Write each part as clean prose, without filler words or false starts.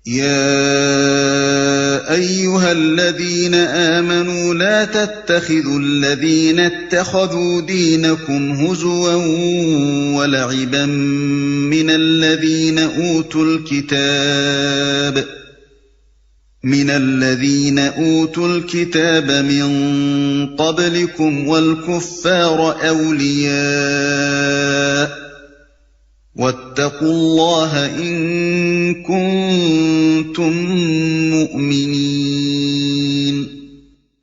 يا أيها الذين آمنوا لا تتخذوا الذين اتخذوا دينكم هزوا ولعبا من الذين أوتوا الكتاب من قبلكم والكفار أولياء واتقوا الله إن كنتم مؤمنين۔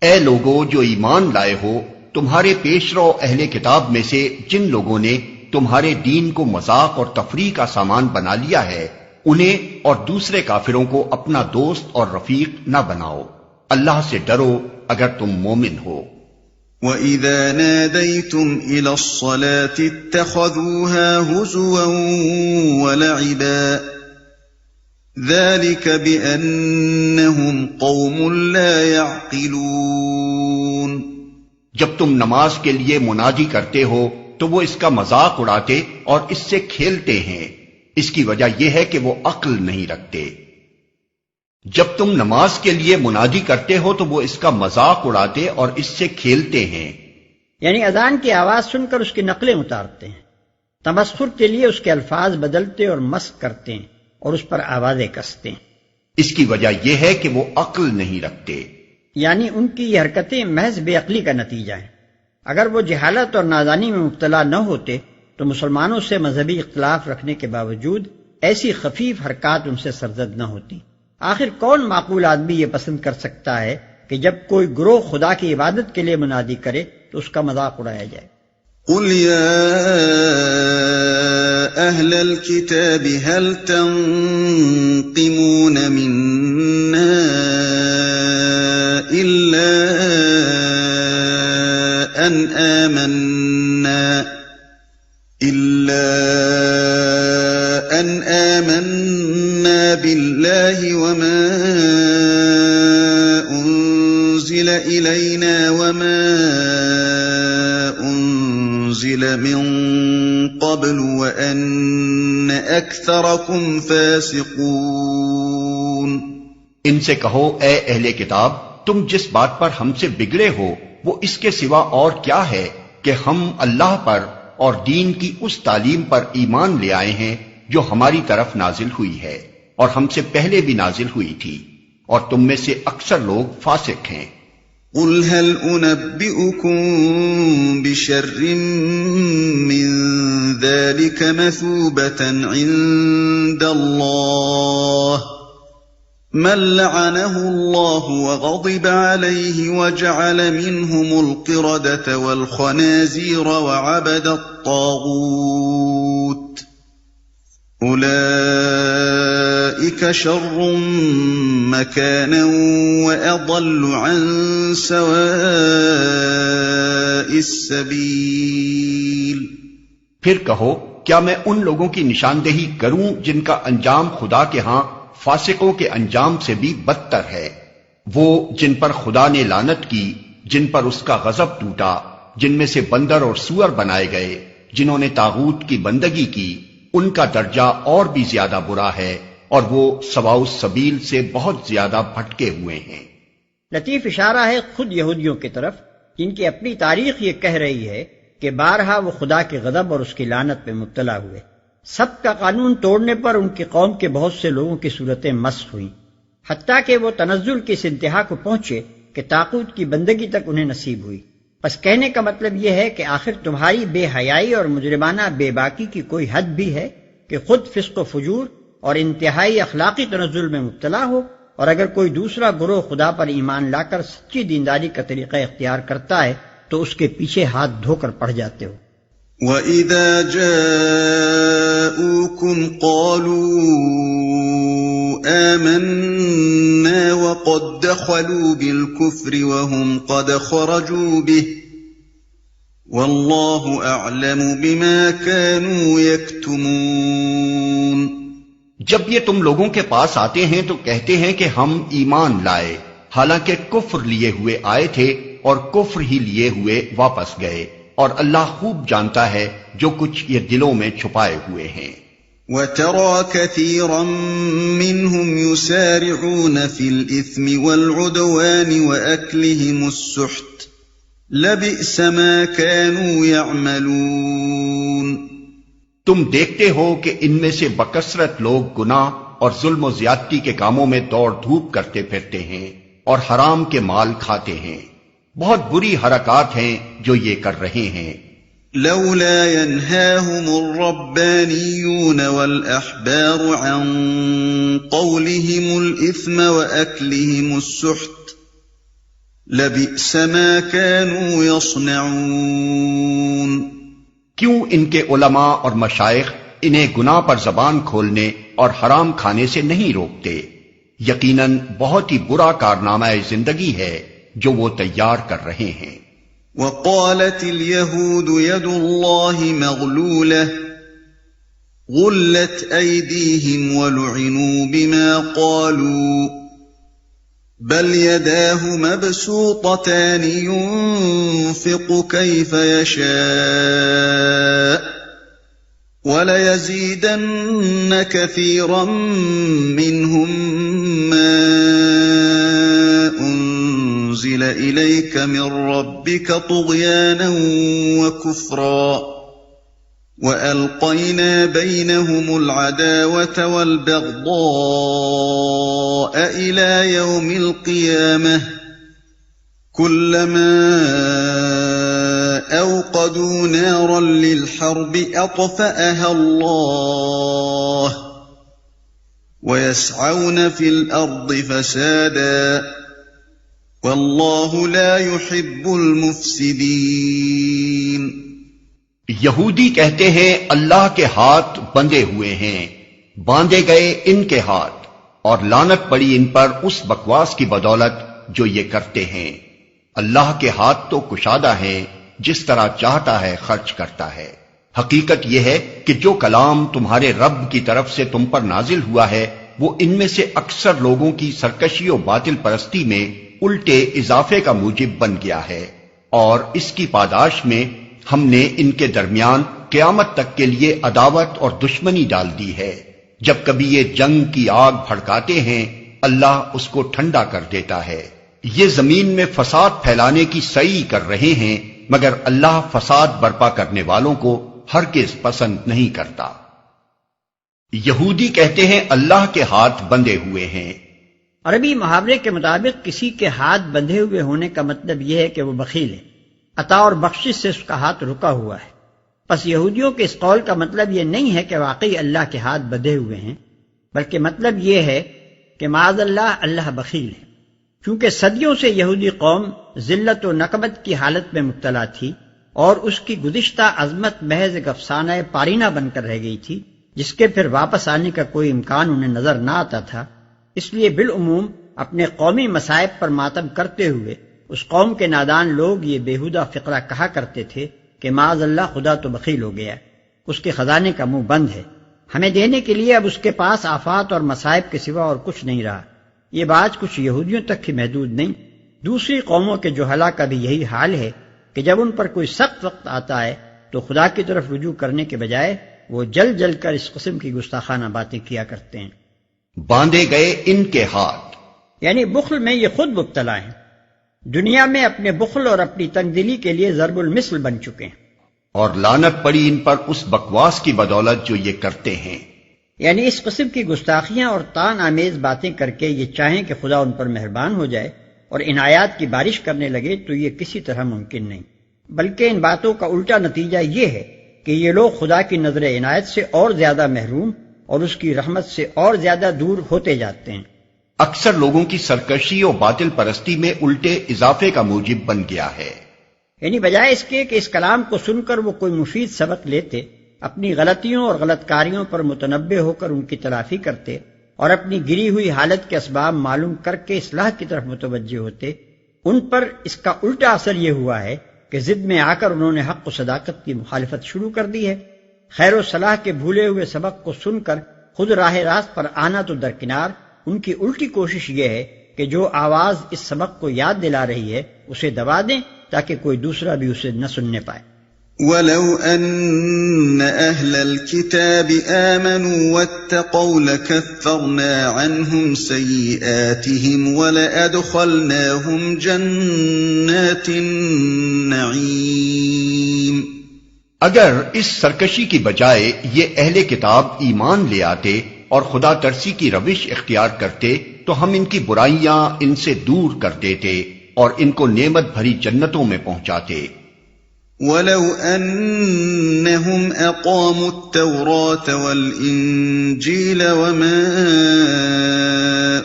اے لوگو جو ایمان لائے ہو، تمہارے پیشرو اہل کتاب میں سے جن لوگوں نے تمہارے دین کو مذاق اور تفریح کا سامان بنا لیا ہے، انہیں اور دوسرے کافروں کو اپنا دوست اور رفیق نہ بناؤ۔ اللہ سے ڈرو اگر تم مومن ہو۔ وَإِذَا نَادَيْتُمْ إِلَى الصَّلَاةِ اتَّخَذُوهَا هُزُوًا وَلَعِبًا ذَلِكَ بِأَنَّهُمْ قَوْمٌ لَا يَعْقِلُونَ۔ جب تم نماز کے لیے منادی کرتے ہو تو وہ اس کا مذاق اڑاتے اور اس سے کھیلتے ہیں، اس کی وجہ یہ ہے کہ وہ عقل نہیں رکھتے۔ جب تم نماز کے لیے منادی کرتے ہو تو وہ اس کا مذاق اڑاتے اور اس سے کھیلتے ہیں، یعنی اذان کی آواز سن کر اس کی نقلیں اتارتے ہیں، تمسخر کے لیے اس کے الفاظ بدلتے اور مسخ کرتے ہیں اور اس پر آوازیں کستے ہیں۔ اس کی وجہ یہ ہے کہ وہ عقل نہیں رکھتے۔ یعنی ان کی یہ حرکتیں محض بے عقلی کا نتیجہ ہیں۔ اگر وہ جہالت اور نادانی میں مبتلا نہ ہوتے تو مسلمانوں سے مذہبی اختلاف رکھنے کے باوجود ایسی خفیف حرکات ان سے سرزد نہ ہوتی۔ آخر کون معقول آدمی یہ پسند کر سکتا ہے کہ جب کوئی گروہ خدا کی عبادت کے لیے منادی کرے تو اس کا مذاق اڑایا جائے؟ قل يا أهل الكتاب هل تنقمون منا إلا أن آمنا بالله وما أنزل إلينا وما أنزل من قبل وأن أكثركم فاسقون۔ ان سے کہو اے اہل کتاب، تم جس بات پر ہم سے بگڑے ہو وہ اس کے سوا اور کیا ہے کہ ہم اللہ پر اور دین کی اس تعلیم پر ایمان لے آئے ہیں جو ہماری طرف نازل ہوئی ہے اور ہم سے پہلے بھی نازل ہوئی تھی، اور تم میں سے اکثر لوگ فاسق ہیں۔ قل هل أنبئكم بشر من ذلك مثوبة عند الله من لعنه الله وغضب عليه وجعل منهم القردة والخنازير وعبد الطاغوت أولئك شر مكانا وأضل عن سواء السبيل۔ پھر کہو کیا میں ان لوگوں کی نشاندہی کروں جن کا انجام خدا کے ہاں فاسقوں کے انجام سے بھی بدتر ہے؟ وہ جن پر خدا نے لعنت کی، جن پر اس کا غضب ٹوٹا، جن میں سے بندر اور سور بنائے گئے، جنہوں نے طاغوت کی بندگی کی، ان کا درجہ اور بھی زیادہ برا ہے اور وہ سواء السبیل سے بہت زیادہ بھٹکے ہوئے ہیں۔ لطیف اشارہ ہے خود یہودیوں کی طرف، جن کی اپنی تاریخ یہ کہہ رہی ہے کہ بارہا وہ خدا کے غضب اور اس کی لعنت میں مبتلا ہوئے۔ سب کا قانون توڑنے پر ان کی قوم کے بہت سے لوگوں کی صورتیں مسخ ہوئیں، حتیٰ کہ وہ تنزل کی اس انتہا کو پہنچے کہ طاغوت کی بندگی تک انہیں نصیب ہوئی۔ بس کہنے کا مطلب یہ ہے کہ آخر تمہاری بے حیائی اور مجرمانہ بے باکی کی کوئی حد بھی ہے کہ خود فسق و فجور اور انتہائی اخلاقی تنزل میں مبتلا ہو، اور اگر کوئی دوسرا گروہ خدا پر ایمان لا کر سچی دینداری کا طریقہ اختیار کرتا ہے تو اس کے پیچھے ہاتھ دھو کر پڑ جاتے ہو۔ وَإِذَا جَاءُوكُمْ قَالُوا آمَنَّا وَقَدْ دَخَلُوا بِالْكُفْرِ وَهُمْ قَدْ خَرَجُوا بِهِ وَاللَّهُ أَعْلَمُ بِمَا كَانُوا يَكْتُمُونَ۔ جب یہ تم لوگوں کے پاس آتے ہیں تو کہتے ہیں کہ ہم ایمان لائے، حالانکہ کفر لیے ہوئے آئے تھے اور کفر ہی لیے ہوئے واپس گئے، اور اللہ خوب جانتا ہے جو کچھ یہ دلوں میں چھپائے ہوئے ہیں۔ وترى كثيرا منهم يسارعون في الإثم والعدوان وأكلهم السحت لبئس ما كانوا يعملون. تم دیکھتے ہو کہ ان میں سے بکثرت لوگ گناہ اور ظلم و زیادتی کے کاموں میں دوڑ دھوپ کرتے پھرتے ہیں اور حرام کے مال کھاتے ہیں. بہت بری حرکات ہیں جو یہ کر رہے ہیں. لولا ينهاهم الربانيون والأحبار عن قولهم الإثم وأكلهم السحت لبئس ما كانوا يصنعون. کیوں ان کے علماء اور مشائخ انہیں گناہ پر زبان کھولنے اور حرام کھانے سے نہیں روکتے؟ یقیناً بہت ہی برا کارنامہ زندگی ہے جو وہ تیار کر رہے ہیں. وقالت اليهود يد الله مغلولة غلت أيديهم ولعنوا بما قالوا بل يداه مبسوطتان ينفق كيف يشاء وليزيدن كثيرا منهم ما أنزل إليك من ربك طغيانا وكفرا وألقينا بينهم العداوة والبغضاء إلى يوم القيامة كلما أوقدوا نارا للحرب أطفأها الله ويسعون في الأرض فسادا واللہ لا يحب المفسدین. یہودی کہتے ہیں اللہ کے ہاتھ بندھے ہوئے ہیں، باندھے گئے ان کے ہاتھ، اور لعنت پڑی ان پر اس بکواس کی بدولت جو یہ کرتے ہیں. اللہ کے ہاتھ تو کشادہ ہیں، جس طرح چاہتا ہے خرچ کرتا ہے. حقیقت یہ ہے کہ جو کلام تمہارے رب کی طرف سے تم پر نازل ہوا ہے وہ ان میں سے اکثر لوگوں کی سرکشی و باطل پرستی میں الٹے اضافے کا موجب بن گیا ہے، اور اس کی پاداش میں ہم نے ان کے درمیان قیامت تک کے لیے عداوت اور دشمنی ڈال دی ہے. جب کبھی یہ جنگ کی آگ بھڑکاتے ہیں اللہ اس کو ٹھنڈا کر دیتا ہے. یہ زمین میں فساد پھیلانے کی سعی کر رہے ہیں مگر اللہ فساد برپا کرنے والوں کو ہرگز پسند نہیں کرتا. یہودی کہتے ہیں اللہ کے ہاتھ بندھے ہوئے ہیں. عربی محاورے کے مطابق کسی کے ہاتھ بندھے ہوئے ہونے کا مطلب یہ ہے کہ وہ بخیل ہے، عطا اور بخشش سے اس کا ہاتھ رکا ہوا ہے. پس یہودیوں کے اس قول کا مطلب یہ نہیں ہے کہ واقعی اللہ کے ہاتھ بندھے ہوئے ہیں، بلکہ مطلب یہ ہے کہ معاذ اللہ اللہ بخیل ہے. چونکہ صدیوں سے یہودی قوم ذلت و نقمت کی حالت میں مبتلا تھی اور اس کی گزشتہ عظمت محض ایک افسانہ پارینہ بن کر رہ گئی تھی جس کے پھر واپس آنے کا کوئی امکان انہیں نظر نہ آتا تھا. اس لیے بالعموم اپنے قومی مصائب پر ماتم کرتے ہوئے اس قوم کے نادان لوگ یہ بیہودہ فقرہ کہا کرتے تھے کہ معاذ اللہ خدا تو بخیل ہو گیا، اس کے خزانے کا منہ بند ہے، ہمیں دینے کے لیے اب اس کے پاس آفات اور مصائب کے سوا اور کچھ نہیں رہا. یہ بات کچھ یہودیوں تک ہی محدود نہیں، دوسری قوموں کے جہلا کا بھی یہی حال ہے کہ جب ان پر کوئی سخت وقت آتا ہے تو خدا کی طرف رجوع کرنے کے بجائے وہ جل جل کر اس قسم کی گستاخانہ باتیں کیا کرتے ہیں. باندھے گئے ان کے ہاتھ، یعنی بخل میں یہ خود مبتلا ہیں، دنیا میں اپنے بخل اور اپنی تنگ دلی کے لیے ضرب المثل بن چکے ہیں، اور لعنت پڑی ان پر اس بکواس کی بدولت جو یہ کرتے ہیں. یعنی اس قسم کی گستاخیاں اور طعن آمیز باتیں کر کے یہ چاہیں کہ خدا ان پر مہربان ہو جائے اور عنایات کی بارش کرنے لگے تو یہ کسی طرح ممکن نہیں، بلکہ ان باتوں کا الٹا نتیجہ یہ ہے کہ یہ لوگ خدا کی نظر عنایت سے اور زیادہ محروم اور اس کی رحمت سے اور زیادہ دور ہوتے جاتے ہیں. اکثر لوگوں کی سرکشی اور باطل پرستی میں الٹے اضافے کا موجب بن گیا ہے. یعنی بجائے اس کے کہ اس کلام کو سن کر وہ کوئی مفید سبق لیتے، اپنی غلطیوں اور غلط کاریوں پر متنبہ ہو کر ان کی تلافی کرتے اور اپنی گری ہوئی حالت کے اسباب معلوم کر کے اصلاح کی طرف متوجہ ہوتے، ان پر اس کا الٹا اثر یہ ہوا ہے کہ ضد میں آ کر انہوں نے حق و صداقت کی مخالفت شروع کر دی ہے. خیر و صلاح کے بھولے ہوئے سبق کو سن کر خود راہ راست پر آنا تو درکنار، ان کی الٹی کوشش یہ ہے کہ جو آواز اس سبق کو یاد دلا رہی ہے اسے دبا دیں تاکہ کوئی دوسرا بھی اسے نہ سننے پائے. وَلَوْ أَنَّ أَهْلَ الْكِتَابِ آمَنُوا وَاتَّقَوْا لَكَفَّرْنَا عَنْهُمْ سَيِّئَاتِهِمْ وَلَأَدْخَلْنَاهُمْ جَنَّاتِ النَّعِيمِ۔ اگر اس سرکشی کی بجائے یہ اہل کتاب ایمان لے آتے اور خدا ترسی کی روش اختیار کرتے تو ہم ان کی برائیاں ان سے دور کر دیتے اور ان کو نعمت بھری جنتوں میں پہنچاتے۔ وَلَوْ أَنَّهُمْ أَقَامُوا التَّوْرَاةَ وَالْإِنْجِيلَ وَمَا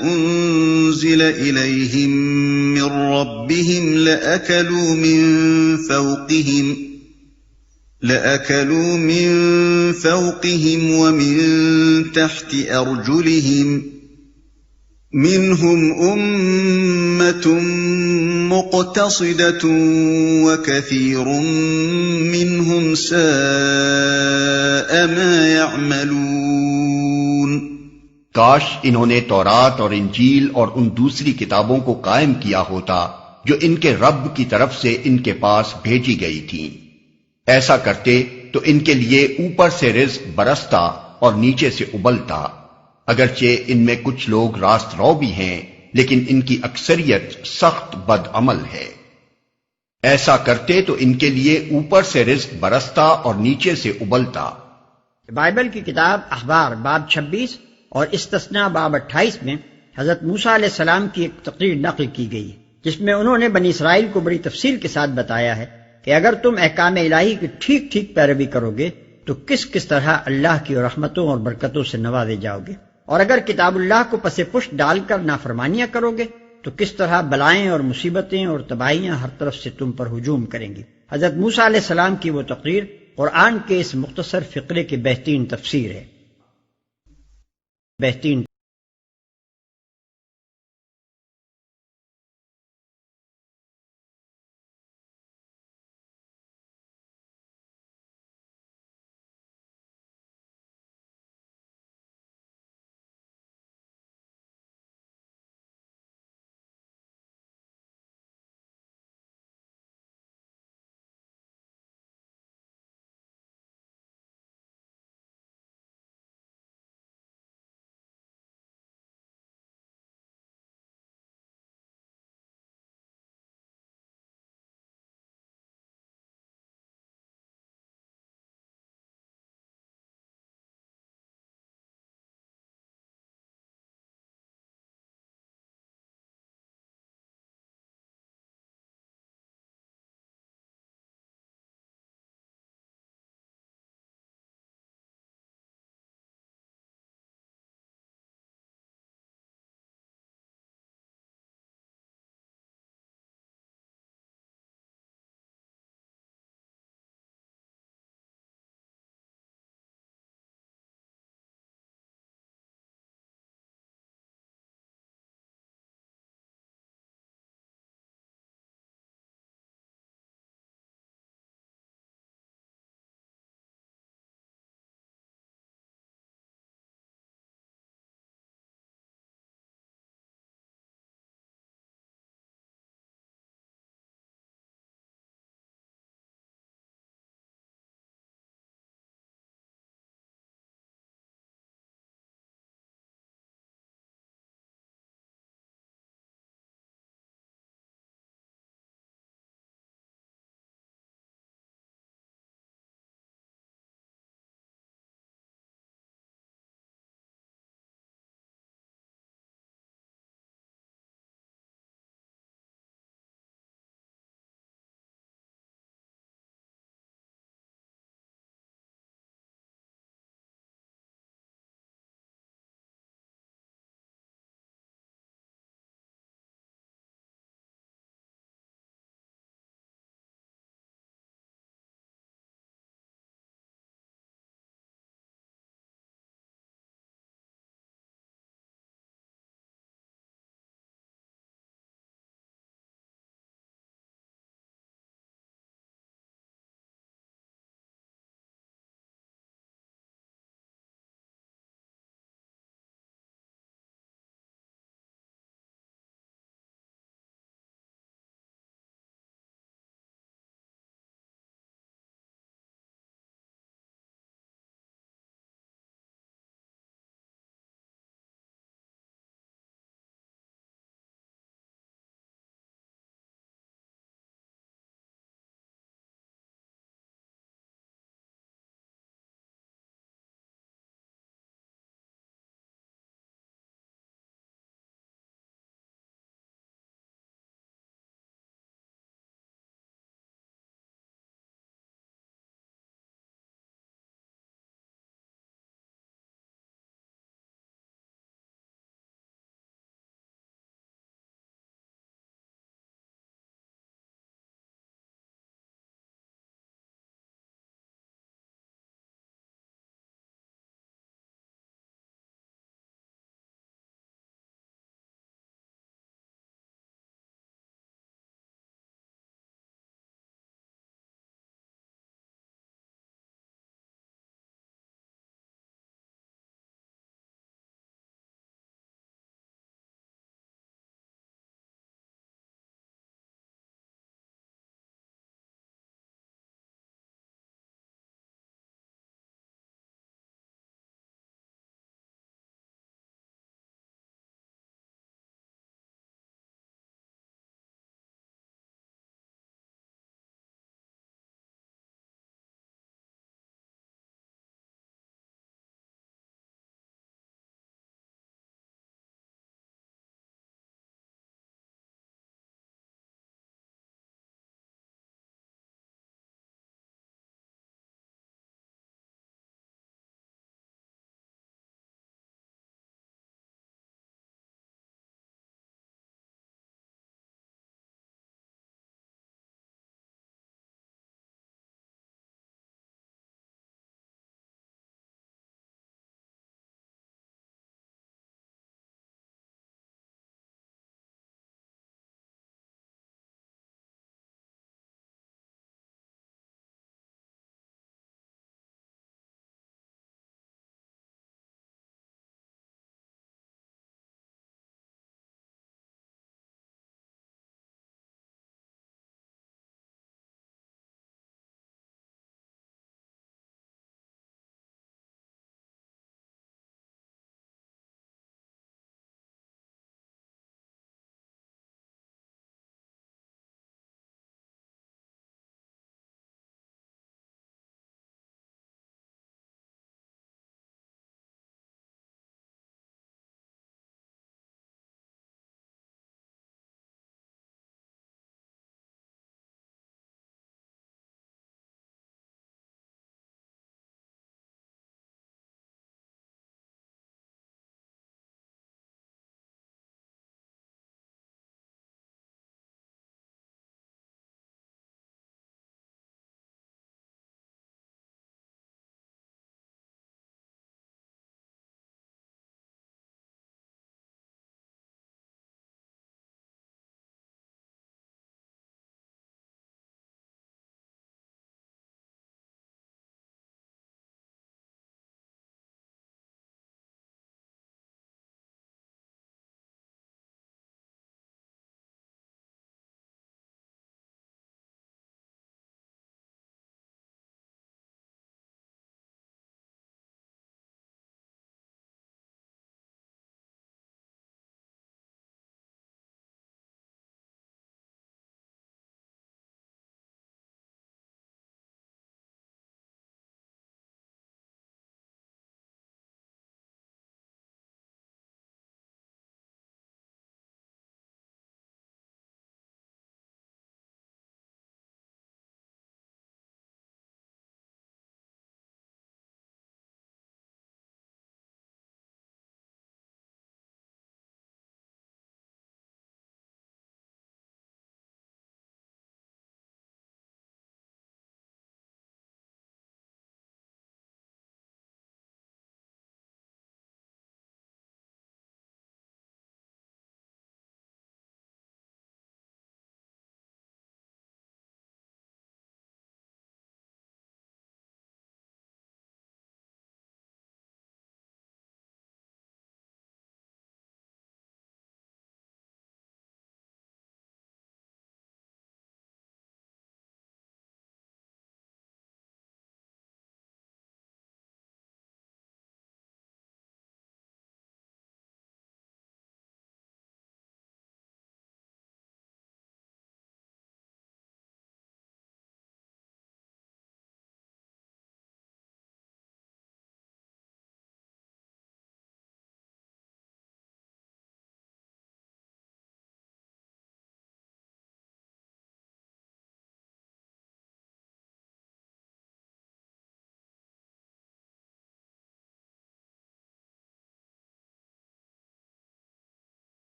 أُنْزِلَ إِلَيْهِمْ مِنْ رَبِّهِمْ لَأَكَلُوا مِنْ فَوْقِهِمْ وَمِنْ تَحْتِ أَرْجُلِهِمْ مِنْهُمْ أُمَّةٌ مُقْتَصِدَةٌ وَكَثِيرٌ مِّنْهُمْ سَاءَ مَا يَعْمَلُونَ۔ کاش انہوں نے تورات اور انجیل اور ان دوسری کتابوں کو قائم کیا ہوتا جو ان کے رب کی طرف سے ان کے پاس بھیجی گئی تھیں۔ ایسا کرتے تو ان کے لیے اوپر سے رزق برستا اور نیچے سے ابلتا، اگرچہ ان میں کچھ لوگ راست رو بھی ہیں لیکن ان کی اکثریت سخت بد عمل ہے۔ ایسا کرتے تو ان کے لیے اوپر سے رزق برستا اور نیچے سے ابلتا۔ بائبل کی کتاب اخبار باب 26 اور استثناء باب 28 میں حضرت موسیٰ علیہ السلام کی ایک تقریر نقل کی گئی جس میں انہوں نے بنی اسرائیل کو بڑی تفصیل کے ساتھ بتایا ہے کہ اگر تم احکام الہی کی ٹھیک ٹھیک پیروی کرو گے تو کس کس طرح اللہ کی رحمتوں اور برکتوں سے نوازے جاؤ گے، اور اگر کتاب اللہ کو پس پشت ڈال کر نافرمانیاں کرو گے تو کس طرح بلائیں اور مصیبتیں اور تباہیاں ہر طرف سے تم پر ہجوم کریں گی۔ حضرت موسیٰ علیہ السلام کی وہ تقریر قرآن کے اس مختصر فقرے کی بہترین تفسیر ہے۔